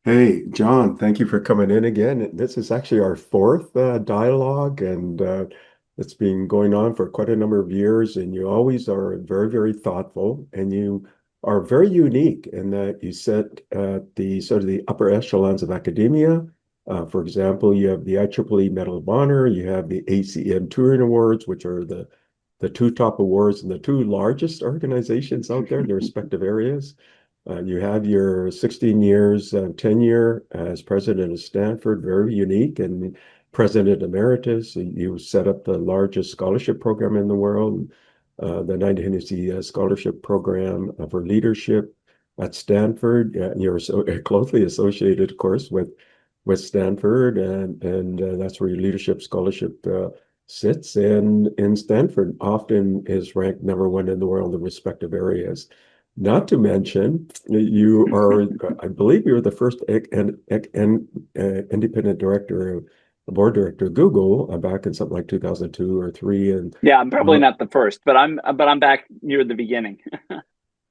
Hey, John, thank you for coming in again. This is actually our fourth dialogue, and it's been going on for quite a number of years. And you always are very, very thoughtful, and you are very unique in that you sit at the sort of the upper echelons of academia. For example, you have the IEEE Medal of Honor, you have the ACM Turing Awards, which are the two top awards in the two largest organizations out there in their respective areas. You have your 16 years tenure as president of Stanford, very unique, and president emeritus. You set up the largest scholarship program in the world, the Knight-Hennessy Scholarship Program for leadership at Stanford. You're so closely associated, of course, with Stanford, and that's where your leadership scholarship sits. And in Stanford, often is ranked number one in the world in respective areas. Not to mention, you are, I believe you're the first independent director, board director of Google back in something like 2002 or three. And Yeah, I'm probably uh, not the first, but I'm back near the beginning,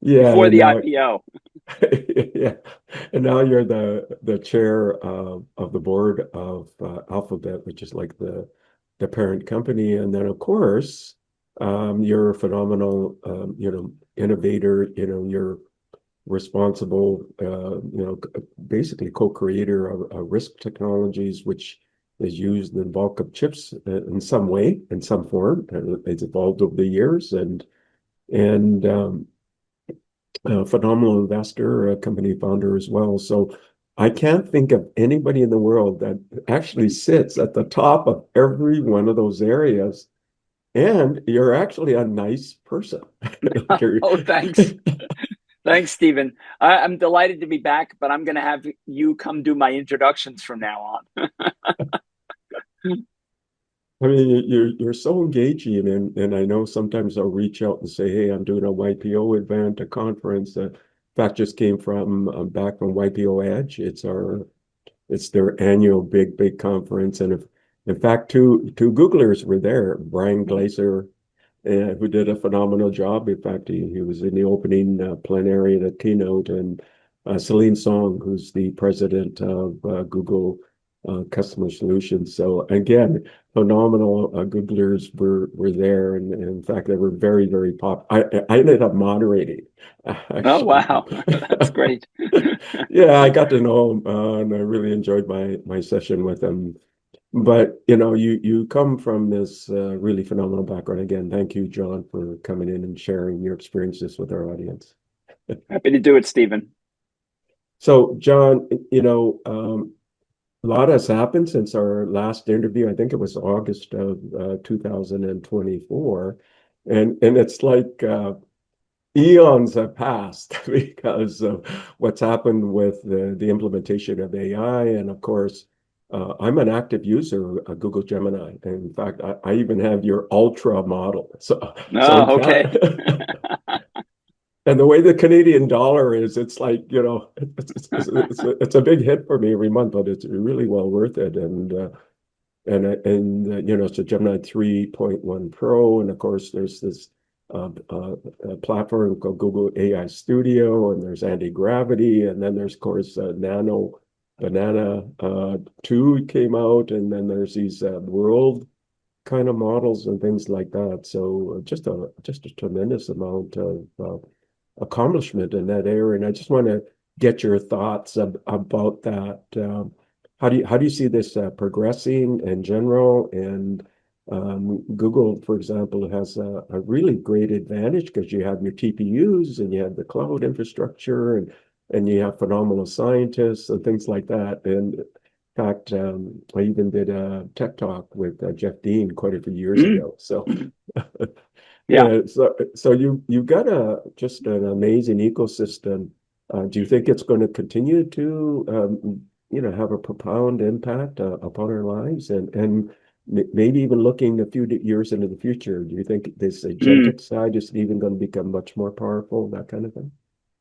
yeah, before and the now, IPO. yeah, and now you're the chair of the board of Alphabet, which is like the parent company. And then, of course, you're a phenomenal, innovator. You're responsible, basically co-creator of risk technologies, which is used in the bulk of chips in some way, in some form. It's evolved over the years, and a phenomenal investor, a company founder as well. So I can't think of anybody in the world that actually sits at the top of every one of those areas. And you're actually a nice person. Oh, thanks. Thanks, Stephen. I'm delighted to be back, but I'm going to have you come do my introductions from now on. I mean, you're so engaging, and I know sometimes I'll reach out and say, "Hey, I'm doing a YPO event, a conference." In fact, just came from back from YPO Edge. It's their annual big conference, and if in fact two Googlers were there, Brian Glaser, who did a phenomenal job. In fact, he was in the opening plenary, the keynote, and Celine Song, who's the president of Google Customer Solutions. So again, phenomenal Googlers were there, and in fact, they were very, very pop. I ended up moderating, Oh, actually. wow. That's great. Yeah, I got to know him, and I really enjoyed my session with him. But you come from this really phenomenal background. Again, thank you, John, for coming in and sharing your experiences with our audience. Happy to do it, Stephen. So, John, a lot has happened since our last interview. I think it was August of 2024, and it's like eons have passed because of what's happened with the implementation of AI. And of course, I'm an active user of Google Gemini. And in fact, I even have your Ultra model. So I'm Oh, kind okay. of, and the way the Canadian dollar is, it's like, it's a big hit for me every month, but it's really well worth it. And it's a Gemini 3.1 Pro, and of course there's this platform called Google AI Studio, and there's anti-gravity, and then there's of course Nano Banana 2 came out, and then there's these world kind of models and things like that. So just a tremendous amount of accomplishment in that area, and I just want to get your thoughts about that. How do you see this progressing in general? And Google, for example, has a really great advantage because you have your TPUs and you have the cloud infrastructure and you have phenomenal scientists and things like that. And in fact, I even did a tech talk with Jeff Dean quite a few years Mm. ago. So Yeah. yeah, so you've got a just an amazing ecosystem. Do you think it's going to continue to have a profound impact upon our lives and maybe even looking a few years into the future? Do you think this Mm. agentic side is even going to become much more powerful, that kind of thing?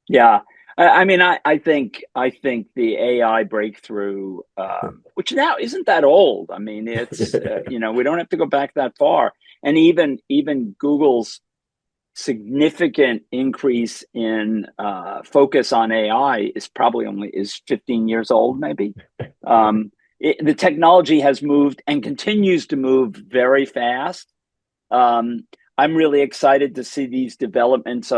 Yeah. I think the AI breakthrough, which now isn't that old. I mean, it's we don't have to go back that far. And even Google's significant increase in focus on AI is 15 years old, maybe. The technology has moved and continues to move very fast. I'm really excited to see these developments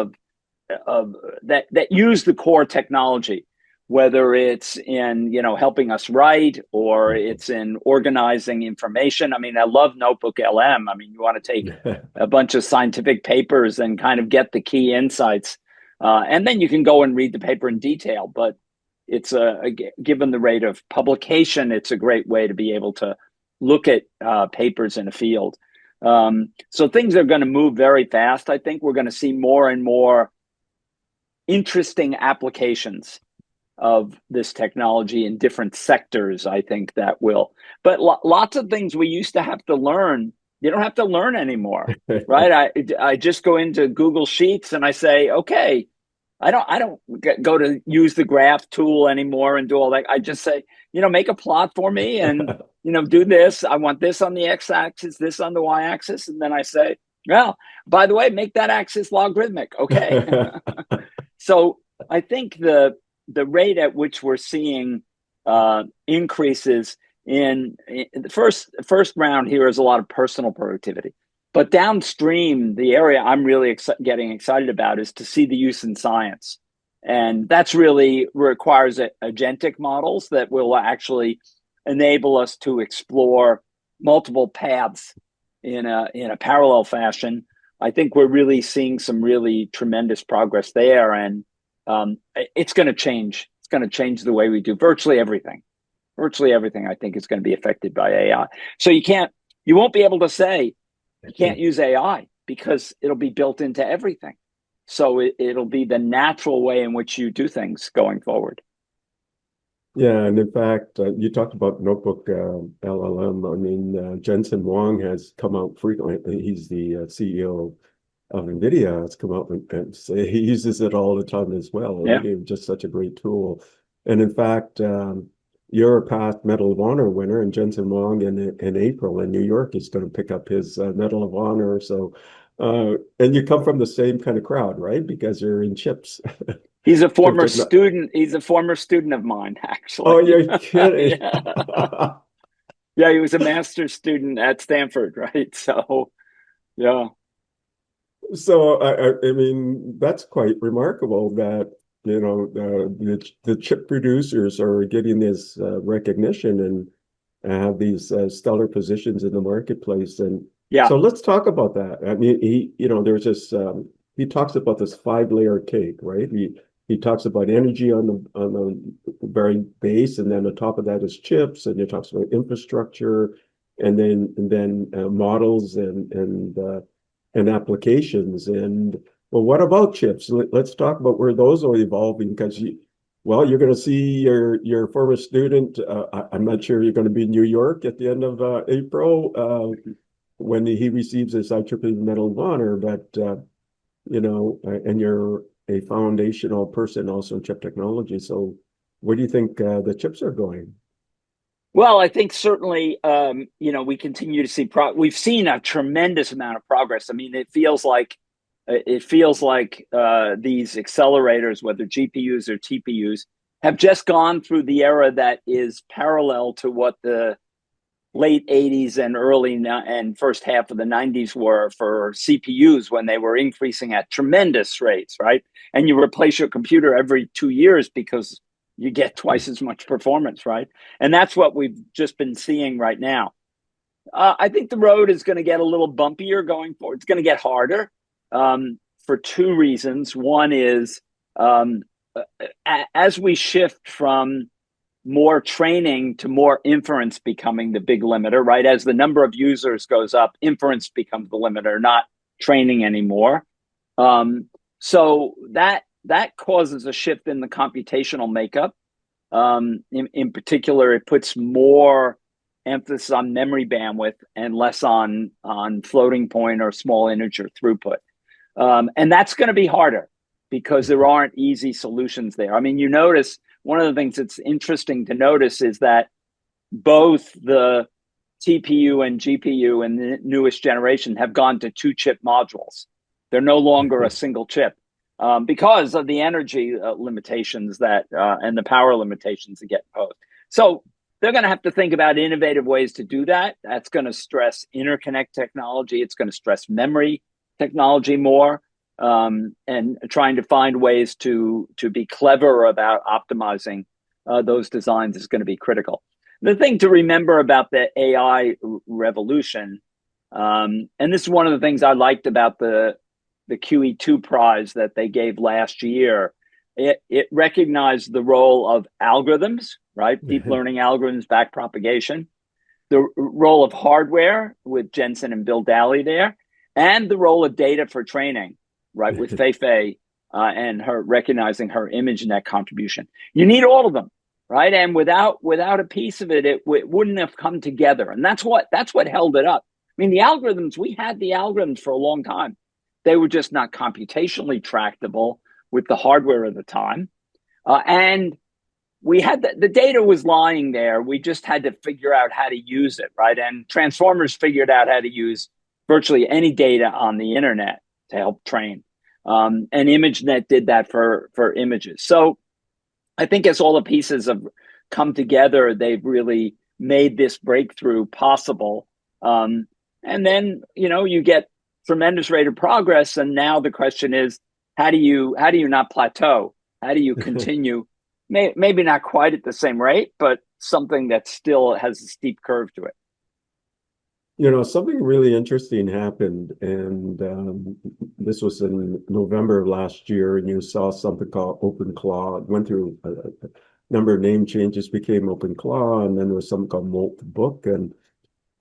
that use the core technology, whether it's in helping us write or it's in organizing information. I mean, I love Notebook LM. I mean, you want to take a bunch of scientific papers and kind of get the key insights, and then you can go and read the paper in detail. But it's given the rate of publication, it's a great way to be able to look at papers in a field. So things are going to move very fast. I think we're going to see more and more interesting applications of this technology in different sectors. I think that will, but lots of things we used to have to learn, you don't have to learn anymore, right? I just go into Google Sheets and I say, okay, I don't go to use the graph tool anymore and do all that. I just say, make a plot for me and, do this. I want this on the x-axis, this on the y-axis. And then I say, well, by the way, make that axis logarithmic. Okay. So I think the rate at which we're seeing increases in the first round here is a lot of personal productivity. But downstream, the area I'm really getting excited about is to see the use in science. And that's really requires agentic models that will actually enable us to explore multiple paths in a parallel fashion. I think we're really seeing some really tremendous progress there. And it's going to change. It's going to change the way we do virtually everything. Virtually everything, I think, is going to be affected by AI. So you won't be able to say, you can't use AI because it'll be built into everything. So it'll be the natural way in which you do things going forward. Yeah, and in fact, you talked about Notebook LLM. I mean, Jensen Huang has come out frequently. He's the CEO of NVIDIA. Has come out and say he uses it all the time as well. Yeah. Just such a great tool. And in fact, you're a past Medal of Honor winner, and Jensen Huang in April in New York is going to pick up his Medal of Honor. So, and you come from the same kind of crowd, right? Because you're in chips. He's a former student. He's a former student of mine, actually. Oh, you're kidding. Yeah, he was a master's student at Stanford, right? So, yeah. So, I mean, that's quite remarkable that, the chip producers are getting this recognition and have these stellar positions in the marketplace. And yeah. So let's talk about that. I mean, there's this, he talks about this 5-layer cake, right? He talks about energy on the very base, and then on top of that is chips, and he talks about infrastructure, and then models and applications. And well, what about chips? Let's talk about where those are evolving, because you're going to see your former student. I'm not sure you're going to be in New York at the end of April when he receives his IEEE Medal of Honor, but and you're a foundational person also in chip technology. So where do you think the chips are going? Well, I think certainly, we continue to see we've seen a tremendous amount of progress. I mean, it feels like these accelerators, whether GPUs or TPUs, have just gone through the era that is parallel to what the late 80s and and first half of the 90s were for CPUs, when they were increasing at tremendous rates, right? And you replace your computer every 2 years because you get twice as much performance, right? And that's what we've just been seeing right now. I think the road is going to get a little bumpier going forward. It's going to get harder for two reasons. One is as we shift from more training to more inference becoming the big limiter, right? As the number of users goes up, inference becomes the limiter, not training anymore. So that causes a shift in the computational makeup. In particular, it puts more emphasis on memory bandwidth and less on floating point or small integer throughput. And that's going to be harder because there aren't easy solutions there. I mean, you notice one of the things that's interesting to notice is that both the TPU and GPU in the newest generation have gone to 2-chip modules. They're no longer a single chip because of the energy limitations that and the power limitations that get imposed. So they're going to have to think about innovative ways to do that. That's going to stress interconnect technology. It's going to stress memory technology more, and trying to find ways to be clever about optimizing those designs is going to be critical. The thing to remember about the AI revolution, and this is one of the things I liked about the QE2 prize that they gave last year. It recognized the role of algorithms, right? Deep learning algorithms, backpropagation, the role of hardware with Jensen and Bill Daly there, and the role of data for training, right? With Fei and her recognizing her ImageNet contribution. You need all of them, right? And without a piece of it, it wouldn't have come together. And that's what held it up. I mean, the algorithms, we had the algorithms for a long time. They were just not computationally tractable with the hardware of the time. And we had the data was lying there. We just had to figure out how to use it, right? And transformers figured out how to use virtually any data on the internet to help train. And ImageNet did that for images. So I think as all the pieces have come together, they've really made this breakthrough possible. And then, you get tremendous rate of progress. And now the question is, how do you not plateau? How do you continue? Maybe not quite at the same rate, but something that still has a steep curve to it. Something really interesting happened, and this was in November of last year, and you saw something called OpenClaw. It went through a number of name changes, became OpenClaw, and then there was something called Moltbook, and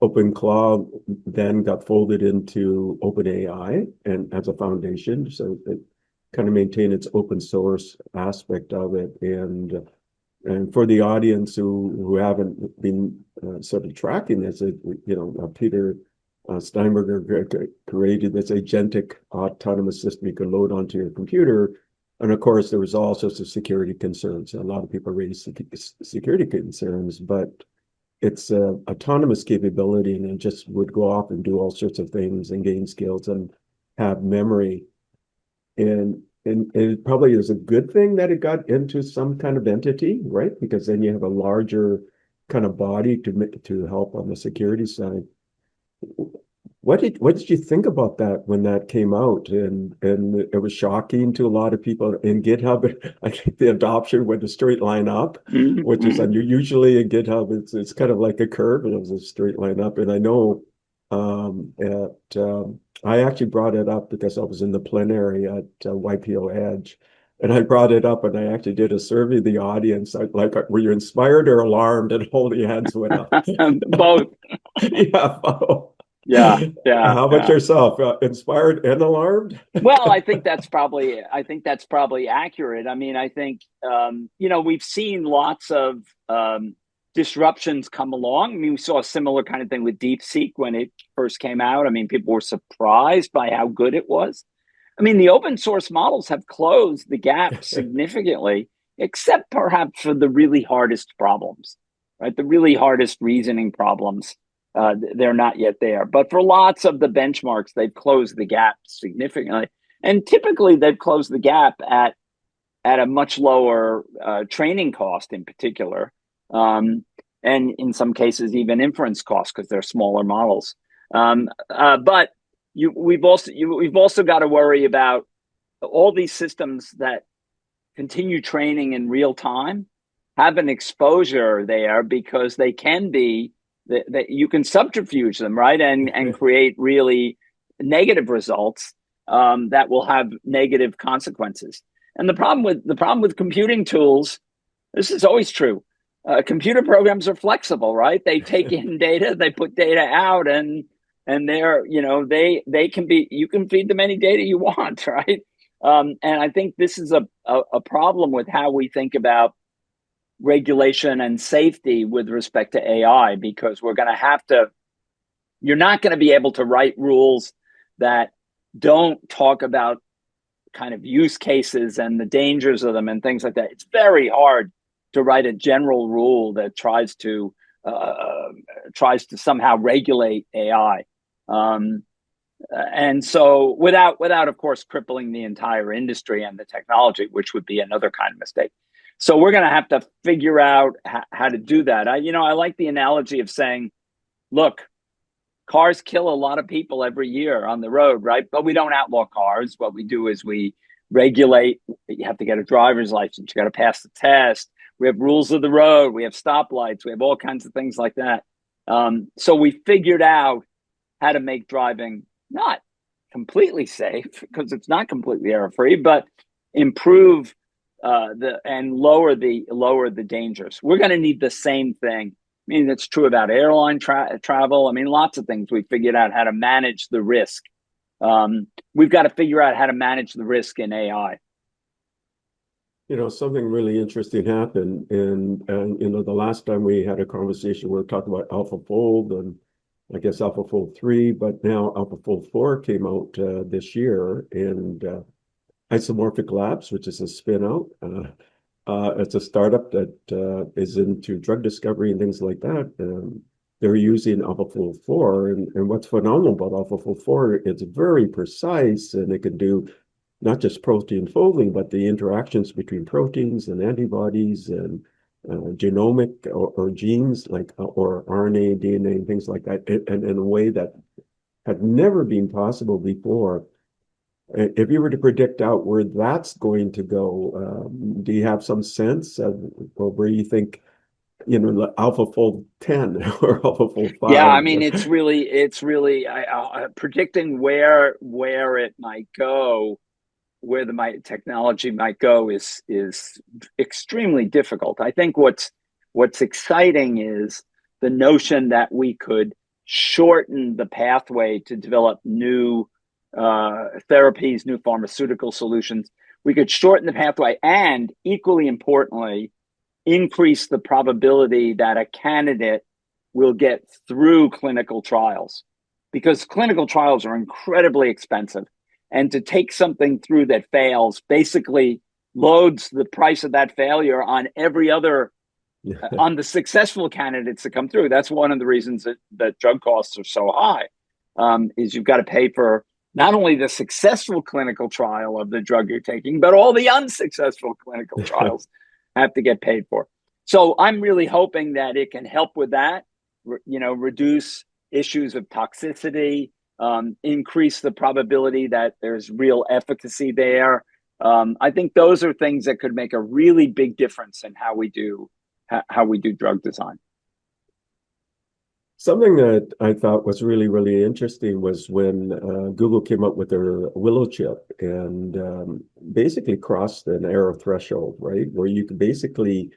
OpenClaw then got folded into OpenAI and as a foundation, so it kind of maintained its open source aspect of it. And for the audience who haven't been sort of tracking this, Peter Steinberger created this agentic autonomous system you can load onto your computer. And of course, there was all sorts of security concerns. A lot of people raised security concerns, but it's autonomous capability, and it just would go off and do all sorts of things and gain skills and have memory. And it probably is a good thing that it got into some kind of entity, right? Because then you have a larger kind of body to help on the security side. What did you think about that when that came out? And it was shocking to a lot of people in GitHub. I think the adoption went a straight line up, which is usually in GitHub, it's kind of like a curve, and it was a straight line up. And I know I actually brought it up because I was in the plenary at YPO Edge, and I brought it up, and I actually did a survey of the audience. Were you inspired or alarmed? And holy hands went up. Both. Yeah, both. Yeah. How about yourself? Inspired and alarmed? Well, I think that's probably accurate. I mean, I think we've seen lots of disruptions come along. I mean, we saw a similar kind of thing with DeepSeek when it first came out. I mean, people were surprised by how good it was. I mean, the open source models have closed the gap significantly, except perhaps for the really hardest problems, right? The really hardest reasoning problems. They're not yet there. But for lots of the benchmarks, they've closed the gap significantly. And typically, they've closed the gap at a much lower training cost in particular. And in some cases, even inference costs because they're smaller models. But we've also got to worry about all these systems that continue training in real time have an exposure there because they can be that you can subterfuge them, right, and create really negative results that will have negative consequences. And the problem with computing tools, this is always true. Computer programs are flexible, right? They take in data, they put data out, and they're they can be, you can feed them any data you want, right? And I think this is a problem with how we think about regulation and safety with respect to AI, because you're not going to be able to write rules that don't talk about kind of use cases and the dangers of them and things like that. It's very hard to write a general rule that tries to somehow regulate AI. And so without of course crippling the entire industry and the technology, which would be another kind of mistake. So we're going to have to figure out how to do that. I like the analogy of saying, look, cars kill a lot of people every year on the road, right? But we don't outlaw cars. What we do is we regulate. You have to get a driver's license. You got to pass the test. We have rules of the road. We have stoplights. We have all kinds of things like that. So we figured out how to make driving not completely safe, because it's not completely error free, but improve lower the dangers. We're going to need the same thing. I mean, that's true about airline travel. I mean, lots of things. We figured out how to manage the risk. We've got to figure out how to manage the risk in AI. Something really interesting happened. And the last time we had a conversation, we were talking about AlphaFold and I guess AlphaFold 3, but now AlphaFold 4 came out this year. And Isomorphic Labs, which is a spin out, it's a startup that is into drug discovery and things like that. They're using AlphaFold 4. And what's phenomenal about AlphaFold 4, it's very precise and it can do not just protein folding, but the interactions between proteins and antibodies and genomic or genes like or RNA, DNA, and things like that, and in a way that had never been possible before. If you were to predict out where that's going to go, do you have some sense of where you think, AlphaFold 10 or AlphaFold Yeah, 5? I mean, it's really predicting where it might go, where the technology might go is extremely difficult. I think what's exciting is the notion that we could shorten the pathway to develop new therapies, new pharmaceutical solutions. We could shorten the pathway and, equally importantly, increase the probability that a candidate will get through clinical trials, because clinical trials are incredibly expensive. And to take something through that fails basically loads the price of that failure on every other, on the successful candidates that come through. That's one of the reasons that drug costs are so high, is you've got to pay for not only the successful clinical trial of the drug you're taking, but all the unsuccessful clinical trials have to get paid for. So I'm really hoping that it can help with that, reduce issues of toxicity, increase the probability that there's real efficacy there. I think those are things that could make a really big difference in how we do drug design. Something that I thought was really, really interesting was when Google came up with their Willow chip and basically crossed an error threshold, right? Where you could basically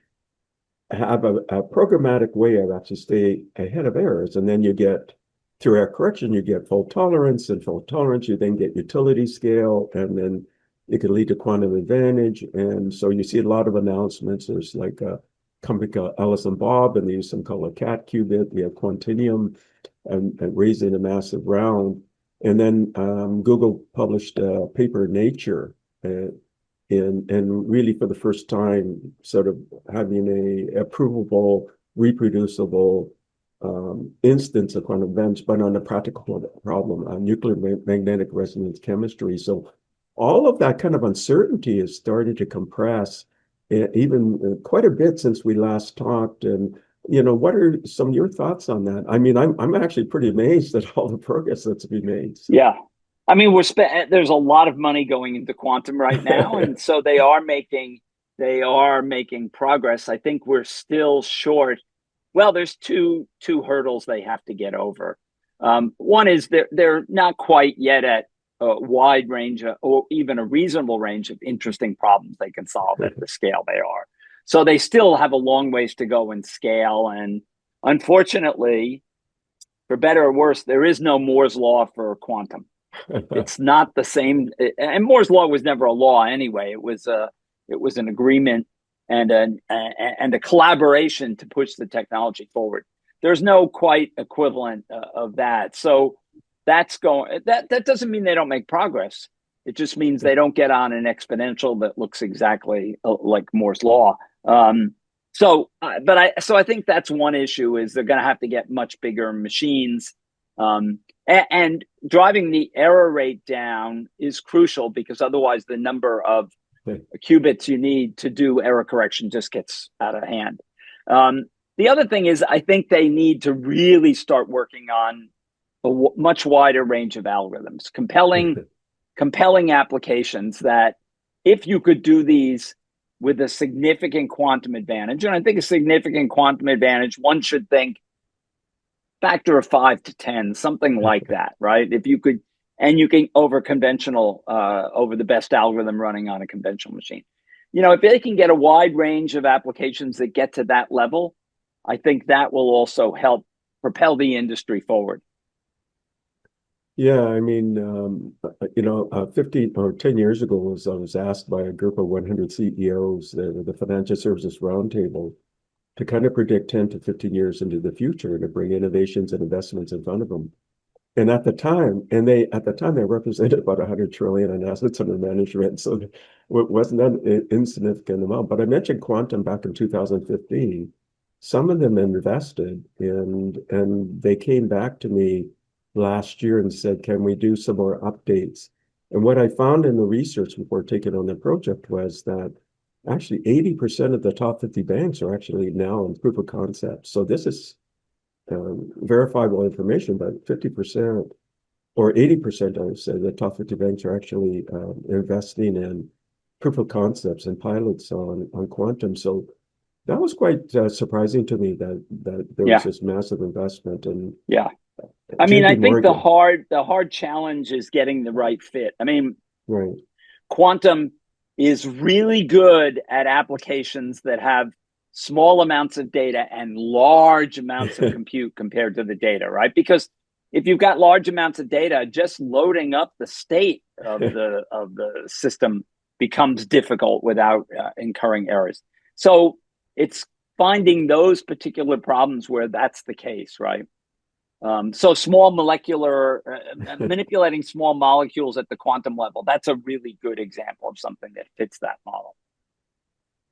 have a programmatic way of actually stay ahead of errors. And then you get, through error correction, you get fault tolerance, and fault tolerance, you then get utility scale, and then it can lead to quantum advantage. And so you see a lot of announcements. There's like a company called Alice and Bob, and they use some called a cat qubit. We have Quantinium and raising a massive round. And then Google published a paper in Nature, and really for the first time, sort of having a provable, reproducible instance of quantum events, but on a practical problem, nuclear magnetic resonance chemistry. So all of that kind of uncertainty is starting to compress even quite a bit since we last talked. And what are some of your thoughts on that? I mean, I'm actually pretty amazed at all the progress that's been made. So. Yeah, I mean, there's a lot of money going into quantum right now, and so they are making progress. I think we're still short. Well, there's two hurdles they have to get over. One is they're not quite yet at a wide range or even a reasonable range of interesting problems they can solve at the scale they are. So they still have a long ways to go in scale. And unfortunately, for better or worse, there is no Moore's law for quantum. It's not the same. And Moore's law was never a law anyway. It was an agreement and a collaboration to push the technology forward. There's no quite equivalent of that. So that doesn't mean they don't make progress. It just means they don't get on an exponential that looks exactly like Moore's law. So I think that's one issue, is they're going to have to get much bigger machines. And driving the error rate down is crucial, because otherwise the number of qubits you need to do error correction just gets out of hand. The other thing is, I think they need to really start working on a much wider range of algorithms, compelling applications that, if you could do these with a significant quantum advantage, and I think a significant quantum advantage, one should think factor of 5 to 10, something like that, right? If you could, and you can over the best algorithm running on a conventional machine. If they can get a wide range of applications that get to that level, I think that will also help propel the industry forward. Yeah, I mean, 15 or 10 years ago, I was asked by a group of 100 CEOs, the Financial Services Roundtable, to kind of predict 10 to 15 years into the future, to bring innovations and investments in front of them. And at the time, they represented about 100 trillion in assets under management. So it wasn't an insignificant amount. But I mentioned quantum back in 2015. Some of them invested, and they came back to me last year and said, can we do some more updates? And what I found in the research before taking on the project was that actually 80% of the top 50 banks are actually now in proof of concept. So this is verifiable information, but 50% or 80%, I would say, the top 50 banks are actually investing in proof of concepts and pilots on quantum. So that was quite surprising to me that there was this massive investment. And yeah, I mean, I think the hard challenge is getting the right fit. I mean, right. Quantum is really good at applications that have small amounts of data and large amounts of compute compared to the data, right? Because if you've got large amounts of data, just loading up the state of the system becomes difficult without incurring errors. So it's finding those particular problems where that's the case, right? So small molecular, manipulating small molecules at the quantum level, that's a really good example of something that fits that model.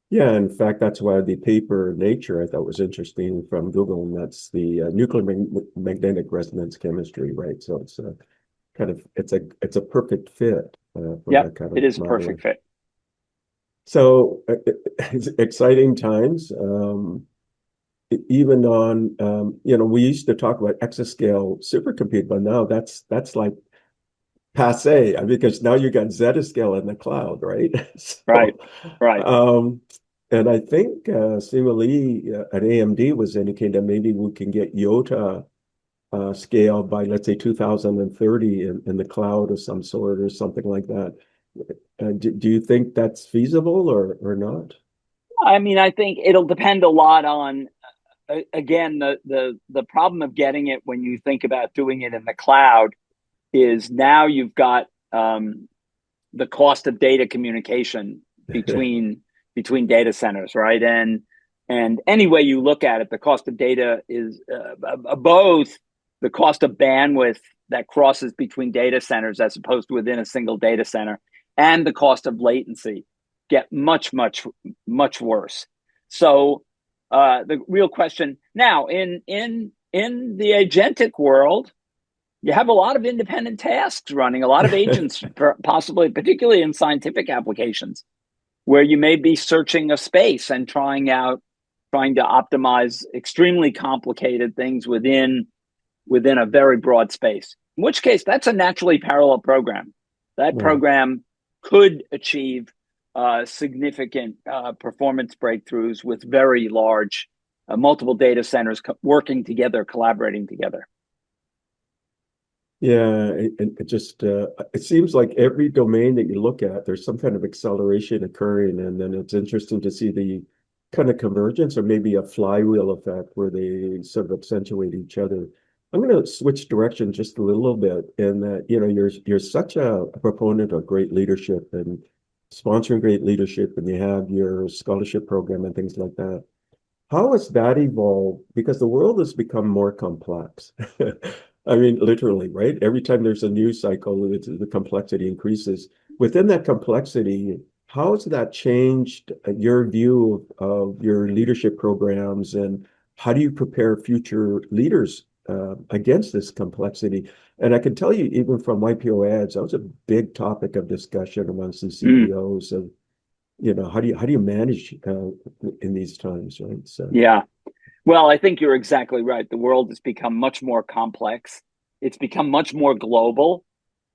Yeah, in fact, that's why the paper Nature I thought was interesting from Google, and that's the nuclear magnetic resonance chemistry, right? So it's a perfect fit for that kind of it is a modeling. perfect fit. So it's exciting times. Even on, we used to talk about exascale supercompute, but now that's like passe, because now you got Zettascale in the cloud, right? So, right. And I think Sima Lee at AMD was indicating that maybe we can get Iota scale by, let's say, 2030 in the cloud of some sort or something like that. Do you think that's feasible or not? I mean, I think it'll depend a lot on, again, the problem of getting it when you think about doing it in the cloud is now you've got the cost of data communication between data centers, right? And any way you look at it, the cost of data is both the cost of bandwidth that crosses between data centers as opposed to within a single data center, and the cost of latency get much worse. So the real question now in the agentic world, you have a lot of independent tasks running, a lot of agents, possibly, particularly in scientific applications, where you may be searching a space and trying to optimize extremely complicated things within a very broad space. In which case, that's a naturally parallel program. That program could achieve significant performance breakthroughs with very large multiple data centers working together, collaborating together. Yeah, it seems like every domain that you look at, there's some kind of acceleration occurring, and then it's interesting to see the kind of convergence or maybe a flywheel effect where they sort of accentuate each other. I'm going to switch direction just a little bit in that, you're such a proponent of great leadership and sponsoring great leadership, and you have your scholarship program and things like that. How has that evolved? Because the world has become more complex. I mean, literally, right? Every time there's a news cycle, the complexity increases. Within that complexity, how has that changed your view of your leadership programs, and how do you prepare future leaders against this complexity? And I can tell you, even from YPO ads, that was a big topic of discussion amongst the Mm, CEOs of, how do you manage in these times, right? So, yeah. Well, I think you're exactly right. The world has become much more complex. It's become much more global.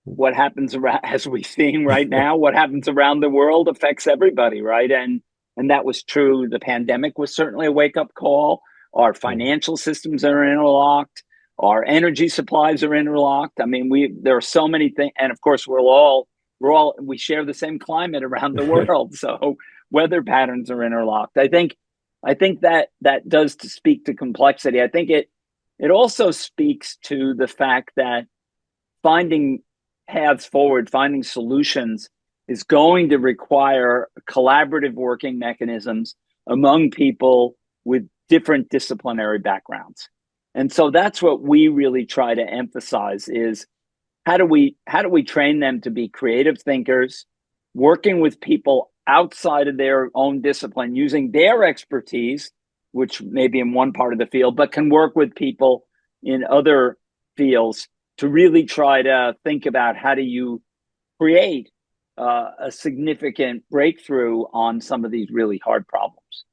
What happens around, as we're seeing right now, what happens around the world affects everybody, right? And that was true. The pandemic was certainly a wake up call. Our yeah. financial systems are interlocked. Our energy supplies are interlocked. I mean, there are so many things, and of course, we share the same climate around the world, so weather patterns are interlocked. I think that does to speak to complexity. I think it also speaks to the fact that finding paths forward, finding solutions is going to require collaborative working mechanisms among people with different disciplinary backgrounds. And so that's what we really try to emphasize is how do we train them to be creative thinkers, working with people outside of their own discipline, using their expertise, which may be in one part of the field, but can work with people in other fields to really try to think about how do you create a significant breakthrough on some of these really hard problems.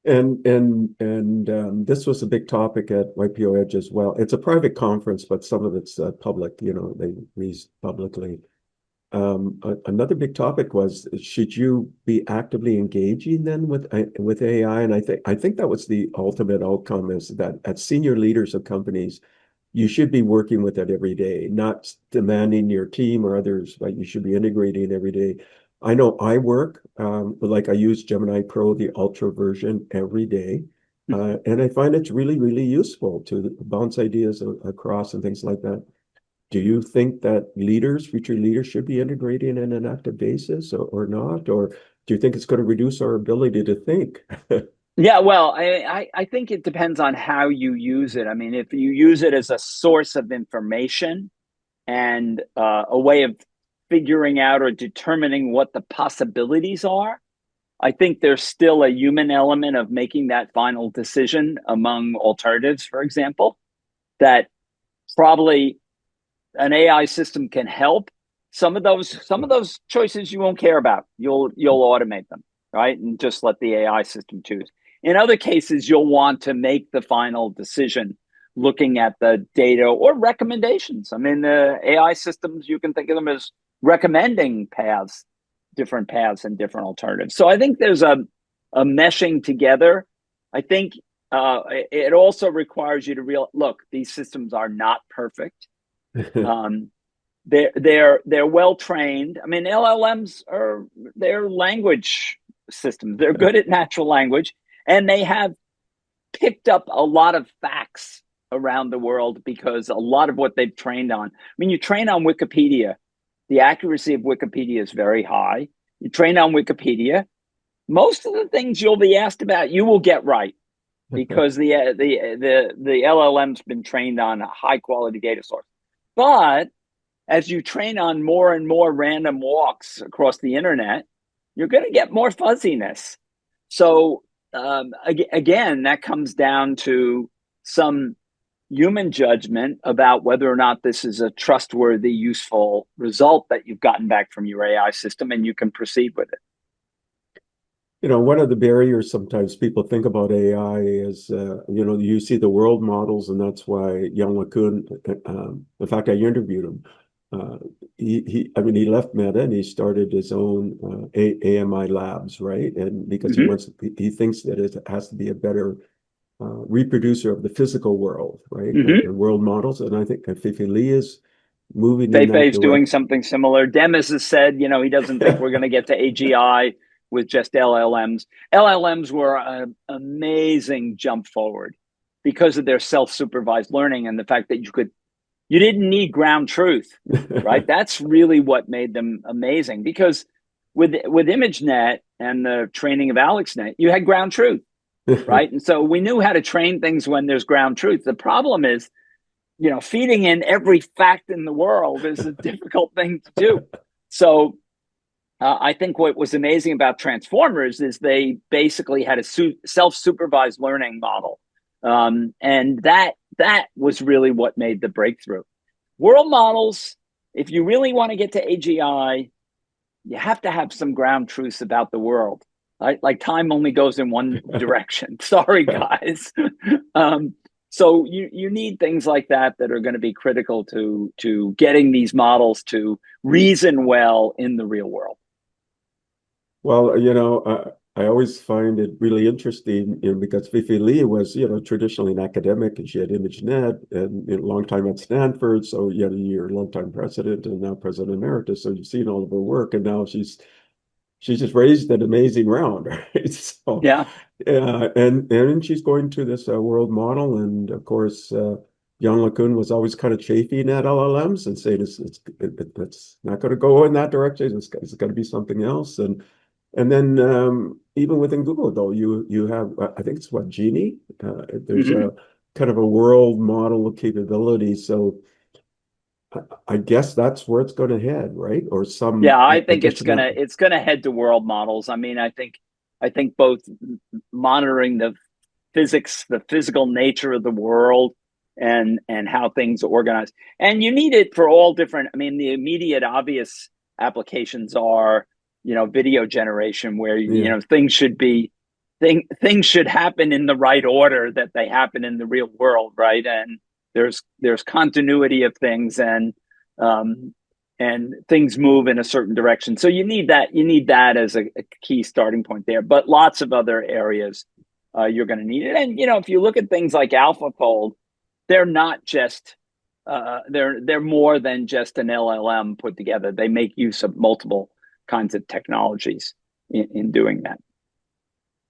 And this was a big topic at YPO Edge as well. It's a private conference, but some of it's public, they release publicly. Another big topic was, should you be actively engaging then with AI? And I think that was the ultimate outcome, is that at senior leaders of companies, you should be working with it every day, not demanding your team or others, but you should be integrating every day. I know I work, like I use Gemini Pro, the Ultra version, every day. And I find it's really, really useful to bounce ideas across and things like that. Do you think that future leaders should be integrating in an active basis or not? Or do you think it's going to reduce our ability to think? Yeah, well, I think it depends on how you use it. I mean, if you use it as a source of information and a way of figuring out or determining what the possibilities are, I think there's still a human element of making that final decision among alternatives, for example, that probably an AI system can help. Some of those choices you won't care about. You'll automate them, right? And just let the AI system choose. In other cases, you'll want to make the final decision looking at the data or recommendations. I mean, the AI systems, you can think of them as recommending paths, different paths and different alternatives. So I think there's a meshing together. I think it also requires you to look, these systems are not perfect. Um, they're well trained. I mean, they're language systems. They're good at natural language, and they have picked up a lot of facts around the world because a lot of what they've trained on. I mean, you train on Wikipedia, the accuracy of Wikipedia is very high. You train on Wikipedia, most of the things you'll be asked about, you will get right because the LLM's been trained on a high quality data source. But as you train on more and more random walks across the internet, you're going to get more fuzziness. So again, that comes down to some human judgment about whether or not this is a trustworthy, useful result that you've gotten back from your AI system, and you can proceed with it. One of the barriers sometimes people think about AI is, you see the world models, and that's why Young LeCun, in fact, I interviewed him. I mean, he left Meta and he started his own AMI labs, right? And because Mm-hmm. he thinks that it has to be a better reproducer of the physical world, right? Mm-hmm. And world models. And I think if Lee is moving in that Feifei's doing direction. something similar. Demis has said, he doesn't think we're going to get to AGI with just LLMs. LLMs were an amazing jump forward because of their self-supervised learning and the fact that you didn't need ground truth, right? That's really what made them amazing because with ImageNet and the training of AlexNet, you had ground truth, right? And so we knew how to train things when there's ground truth. The problem is, feeding in every fact in the world is a difficult thing to do. So I think what was amazing about transformers is they basically had a self-supervised learning model. And that that was really what made the breakthrough. World models, if you really want to get to AGI, you have to have some ground truths about the world. Right? Like time only goes in one direction. Sorry, guys. So you need things like that that are going to be critical to getting these models to reason well in the real world. Well, I always find it really interesting, because Fifi Lee was, traditionally an academic, and she had ImageNet and a long time at Stanford. So you had your longtime president and now president emeritus. So you've seen all of her work, and now she's just raised an amazing round, right? So Yeah. yeah, and she's going to this world model, and of course, Jan LeCun was always kind of chafing at LLMs and saying it's not going to go in that direction. It's got to be something else, and then even within Google, though, you have, I think it's what, Genie? There's Mm-hmm. a kind of a world model capability. So I guess that's where it's going to head, right? Or Yeah, some I think additional. it's gonna head to world models. I mean, I think both monitoring the physics, the physical nature of the world, and how things are organized. And you need it for all different. I mean, the immediate obvious applications are, video generation, where Yeah. things should happen in the right order that they happen in the real world, right? And there's continuity of things, um, and things move in a certain direction. So you need that as a key starting point there. But lots of other areas you're going to need it. And if you look at things like AlphaFold, they're not just they're more than just an LLM put together. They make use of multiple kinds of technologies in doing that.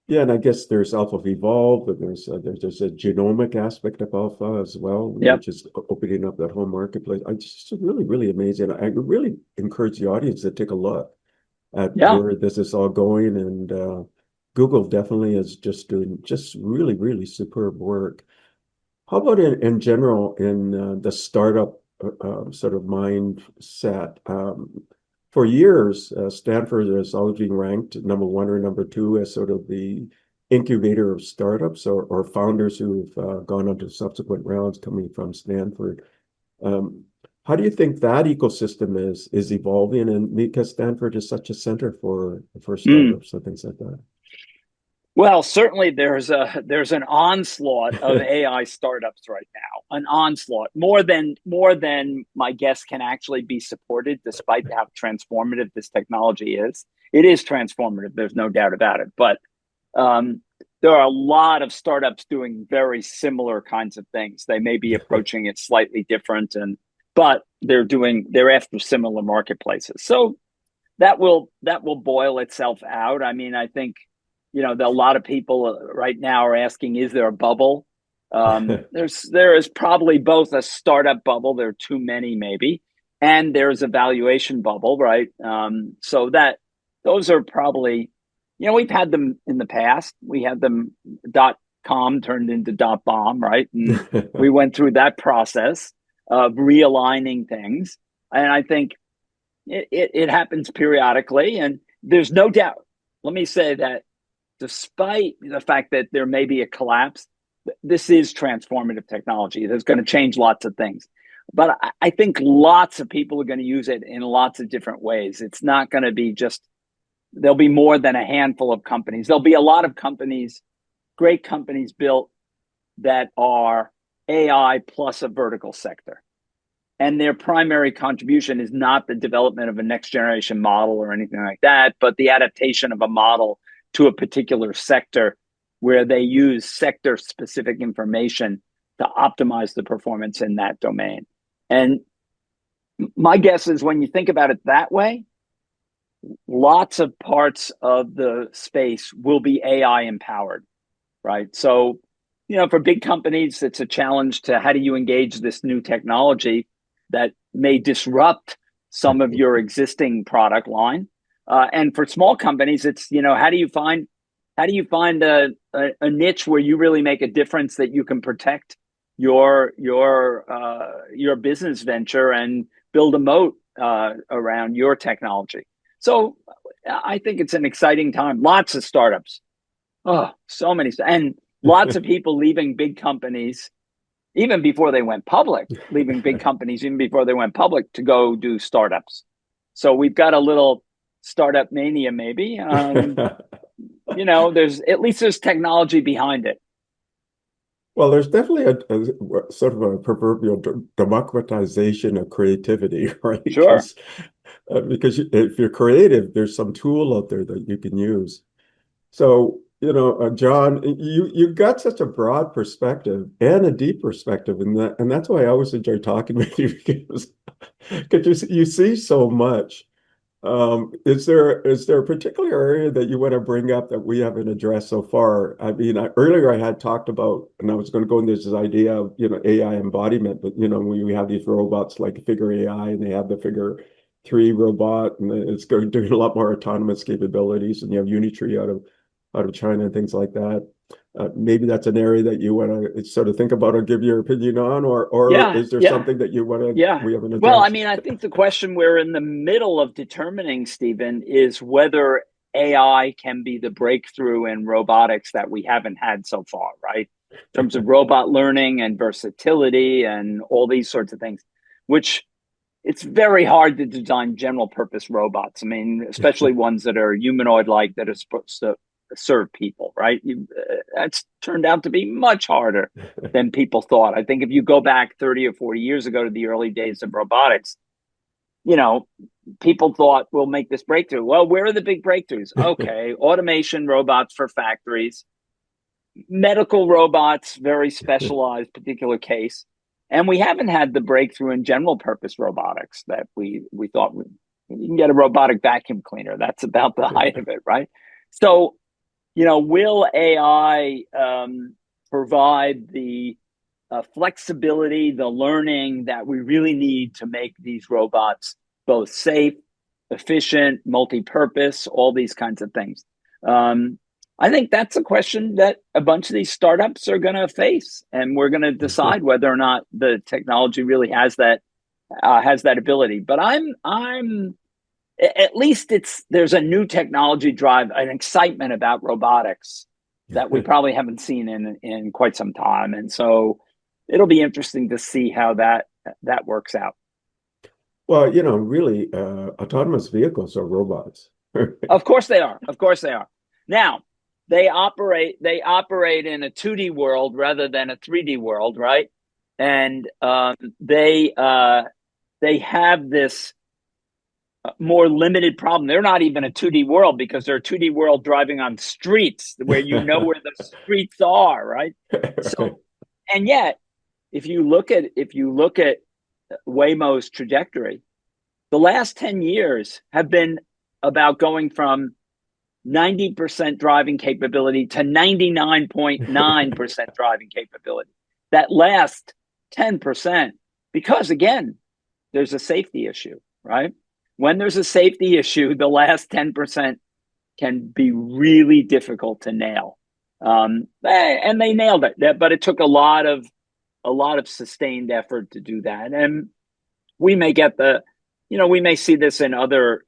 Yeah, and I guess there's Alpha Evolve, and there's a genomic aspect of Alpha as well, Yep. which is opening up that whole marketplace. I just really, really amazing. I really encourage the audience to take a look at Yeah. where this is all going, and Google definitely is just doing just really, really superb work. How about in general in the startup sort of mindset? For years, Stanford has always been ranked number one or number two as sort of the incubator of startups, or founders who've gone on to subsequent rounds coming from Stanford. Um, how do you think that ecosystem is evolving? And because Stanford is such a center for Mm. startups and things like that. Well, certainly there's an onslaught of AI startups right now. An onslaught, more than my guess can actually be supported, despite how transformative this technology is. It is transformative. There's no doubt about it. But um, there are a lot of startups doing very similar kinds of things. They may be approaching it slightly different, but they're after similar marketplaces. So that will boil itself out. I mean, I think a lot of people right now are asking, is there a bubble? There is probably both a startup bubble. There are too many, maybe, and there's a valuation bubble, right? So that those are probably, we've had them in the past. We had them .com turned into .bomb, right? And we went through that process of realigning things, and I think it happens periodically, and there's no doubt. Let me say that despite the fact that there may be a collapse, this is transformative technology that's going to change lots of things. But I think lots of people are going to use it in lots of different ways. It's not going to be just, there'll be more than a handful of companies. There'll be a lot of companies, great companies built that are AI plus a vertical sector. And their primary contribution is not the development of a next generation model or anything like that, but the adaptation of a model to a particular sector where they use sector specific information to optimize the performance in that domain. And my guess is, when you think about it that way, lots of parts of the space will be AI empowered, right? So, for big companies, it's a challenge to, how do you engage this new technology that may disrupt some of your existing product line? And for small companies, it's, how do you find a niche where you really make a difference, that you can protect your business venture and build a moat around your technology. So I think it's an exciting time. Lots of startups. Oh, so many, and lots of people leaving big companies even before they went public, leaving big companies even before they went public to go do startups. So we've got a little startup mania, maybe. There's at least there's technology behind it. Well, there's definitely a sort of a proverbial democratization of creativity, right? Sure. Because if you're creative, there's some tool out there that you can use. So, John, you got such a broad perspective and a deep perspective, and that's why I always enjoy talking with you because you see so much. Is there a particular area that you want to bring up that we haven't addressed so far? I mean, earlier I had talked about, and I was going to go into this idea of, AI embodiment, but we have these robots like Figure AI, and they have the Figure 3 robot, and it's doing a lot more autonomous capabilities, and you have Unitree out of China and things like that. Maybe that's an area that you want to sort of think about or give your opinion on, or Yeah, is there yeah, something that you want to yeah. we haven't Well, I addressed? mean, I think the question we're in the middle of determining, Stephen, is whether AI can be the breakthrough in robotics that we haven't had so far, right? In terms of robot learning and versatility and all these sorts of things, which it's very hard to design general purpose robots. I mean, especially ones that are humanoid like that are supposed to serve people, right? That's turned out to be much harder than people thought. I think if you go back 30 or 40 years ago to the early days of robotics, you know, people thought we'll make this breakthrough. Well, where are the big breakthroughs? Okay, automation robots for factories, medical robots, very specialized particular case. And we haven't had the breakthrough in general purpose robotics that we thought you can get a robotic vacuum cleaner. That's about the height of it, right? So, will AI provide the flexibility, the learning that we really need to make these robots both safe, efficient, multi-purpose, all these kinds of things? I think that's a question that a bunch of these startups are going to face, and we're going to decide whether or not the technology really has that ability. But I'm at least there's a new technology drive, an excitement about robotics that we probably haven't seen in quite some time, and so it'll be interesting to see how that works out. Well, really, autonomous vehicles are robots. Of course they are. Of course they are. Now, they operate in a 2D world rather than a 3D world, right? And they have this more limited problem. They're not even a 2D world because they're a 2D world driving on streets where where the streets are, right? So, and yet, if you look at Waymo's trajectory, the last 10 years have been about going from 90% driving capability to 99.9% driving capability. That last 10%, because again, there's a safety issue, right? When there's a safety issue, the last 10% can be really difficult to nail. And they nailed it, but it took a lot of sustained effort to do that. And we may we may see this in other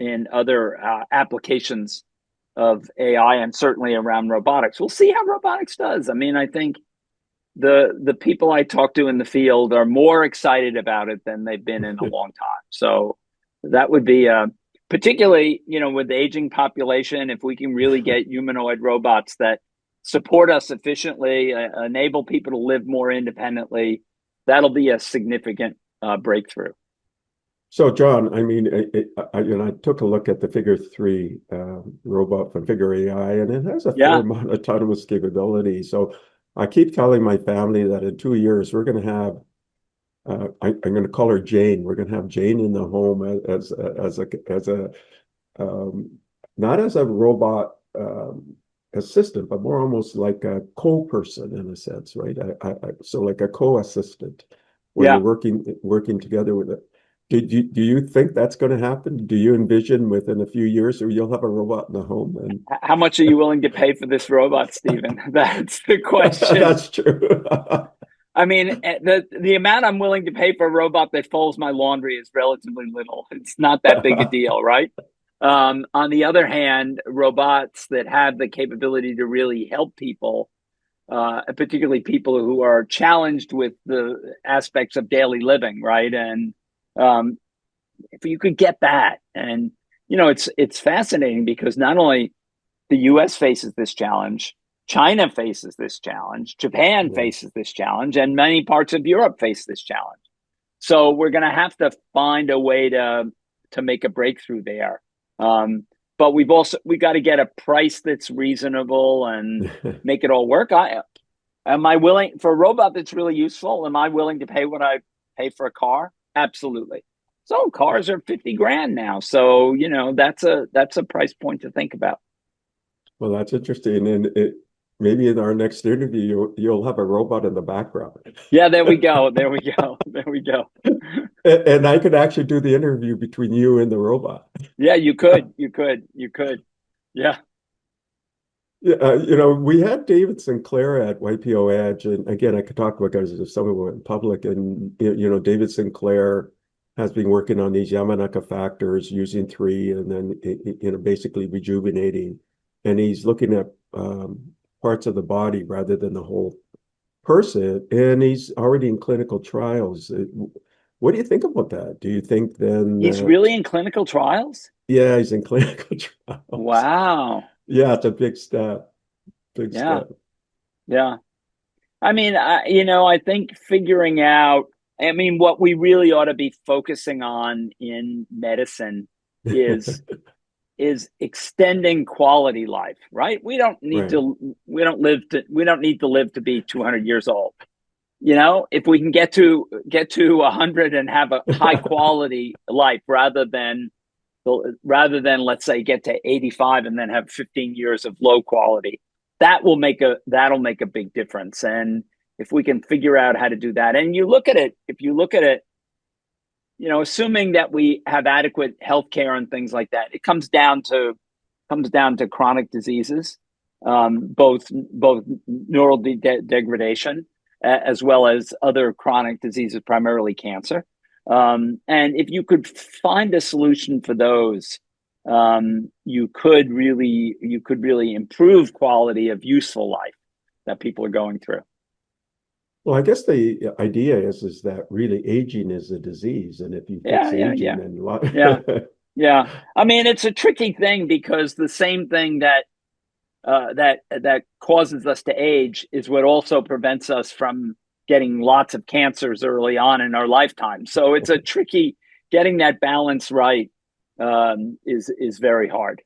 applications of AI, and certainly around robotics. We'll see how robotics does. I mean, I think the people I talk to in the field are more excited about it than they've been in a long time. So that would be particularly, with the aging population, if we can really get humanoid robots that support us efficiently, enable people to live more independently, that'll be a significant breakthrough. So, John, I mean, I took a look at the Figure 3 robot from Figure AI, and it has a fair Yeah. amount of autonomous capability. So I keep telling my family that in 2 years, we're going to have, I'm going to call her Jane. We're going to have Jane in the home not as a robot assistant, but more almost like a co-person in a sense, right? So like a co-assistant where Yeah. you're working together with it. Do you think that's going to happen? Do you envision within a few years or you'll have a robot in the home? And How much are you willing to pay for this robot, Stephen? That's the question. that's true. I mean, the amount I'm willing to pay for a robot that folds my laundry is relatively little. It's not that big a deal, right? On the other hand, robots that have the capability to really help people particularly people who are challenged with the aspects of daily living, right? And um, if you could get that, and it's fascinating because not only the U.S. faces this challenge, China faces this challenge, Japan Yeah. faces this challenge, and many parts of Europe face this challenge. So we're going to have to find a way to make a breakthrough there. But we got to get a price that's reasonable and make it all work. Am I willing for a robot that's really useful? Am I willing to pay what I pay for a car? Absolutely. So cars are 50 grand now. So, that's a price point to think about. Well, that's interesting. And maybe in our next interview, you'll have a robot in the background. Yeah, there we go. There we go. There we go. And I could actually do the interview between you and the robot. Yeah, you could. You could. You could. Yeah. Yeah, we had David Sinclair at YPO Edge, and again, I could talk about guys if someone went public, and David Sinclair has been working on these Yamanaka factors using three, and then basically rejuvenating, and he's looking at parts of the body rather than the whole person, and he's already in clinical trials. What do you think about that? Do you think then He's that, really in clinical trials? yeah, he's in clinical trials? Wow. Yeah, it's a big step. Big Yeah. step. Yeah. I mean, I think figuring out, I mean, what we really ought to be focusing on in medicine is is extending quality life, right? Right. We don't need to live to be 200 years old. If we can get to 100 and have a high quality life rather than let's say get to 85 and then have 15 years of low quality, that'll make a big difference. And if we can figure out how to do that, and if you look at it, assuming that we have adequate healthcare and things like that, it comes down to chronic diseases, both neural degradation as well as other chronic diseases, primarily cancer. And if you could find a solution for those, you could really improve quality of useful life that people are going through. Well, I guess the idea is that really aging is a disease, and if you Yeah, fix yeah, aging, yeah, then yeah, yeah. I mean, it's a tricky thing because the same thing that causes us to age is what also prevents us from getting lots of cancers early on in our lifetime. So it's a tricky getting that balance right, is very hard.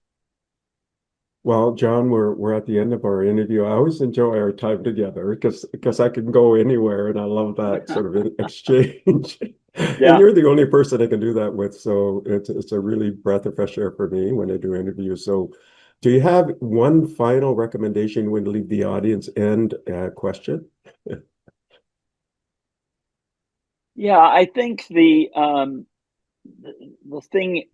Well, John, we're at the end of our interview. I always enjoy our time together because I can go anywhere, and I love that sort of exchange. And Yeah. you're the only person I can do that with, so it's a really breath of fresh air for me when I do interviews. So, do you have one final recommendation when to leave the audience and a question? Yeah, I think the thing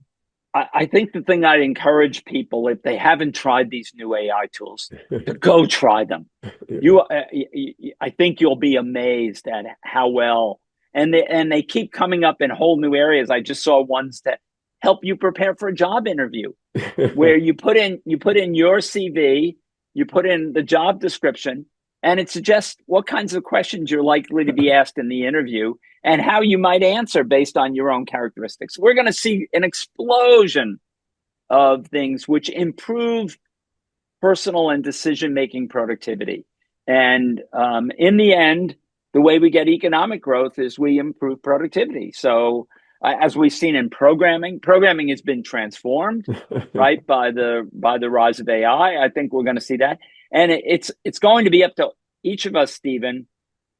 I think the thing I'd encourage people, if they haven't tried these new AI tools, to go try them. Yeah. I think you'll be amazed at how well, and they keep coming up in whole new areas. I just saw ones that help you prepare for a job interview, where you put in your CV, you put in the job description, and it suggests what kinds of questions you're likely to be asked in the interview and how you might answer based on your own characteristics. We're going to see an explosion of things which improve personal and decision-making productivity. And in the end, the way we get economic growth is we improve productivity. So as we've seen in programming has been transformed, right, by the rise of AI. I think we're going to see that. And it's going to be up to each of us, Stephen,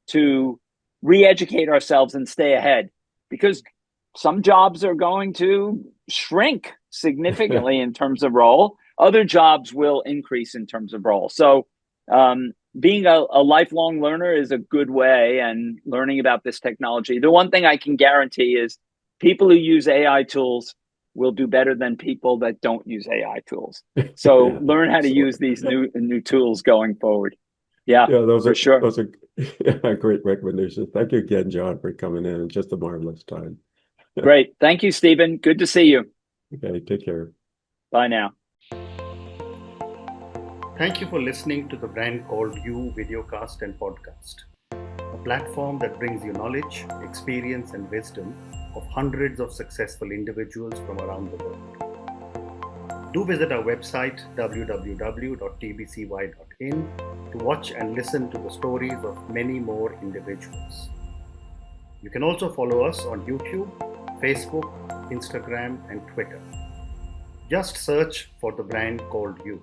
to re-educate ourselves and stay ahead, because some jobs are going to shrink significantly in terms of role. Other jobs will increase in terms of role. So being a lifelong learner is a good way, and learning about this technology. The one thing I can guarantee is people who use AI tools will do better than people that don't use AI tools. So Yeah, learn how to use absolutely. these new tools going forward. Yeah, Yeah, those for are sure. those are yeah, great recommendations. Thank you again, John, for coming in. It's just a marvelous time. Great. Thank you, Stephen. Good to see you. Okay, take care. Bye now. Thank you for listening to the Brand Called You videocast and podcast, a platform that brings you knowledge, experience, and wisdom of hundreds of successful individuals from around the world. Do visit our website www.tbcy.in to watch and listen to the stories of many more individuals. You can also follow us on YouTube, Facebook, Instagram, and Twitter. Just search for the Brand Called You.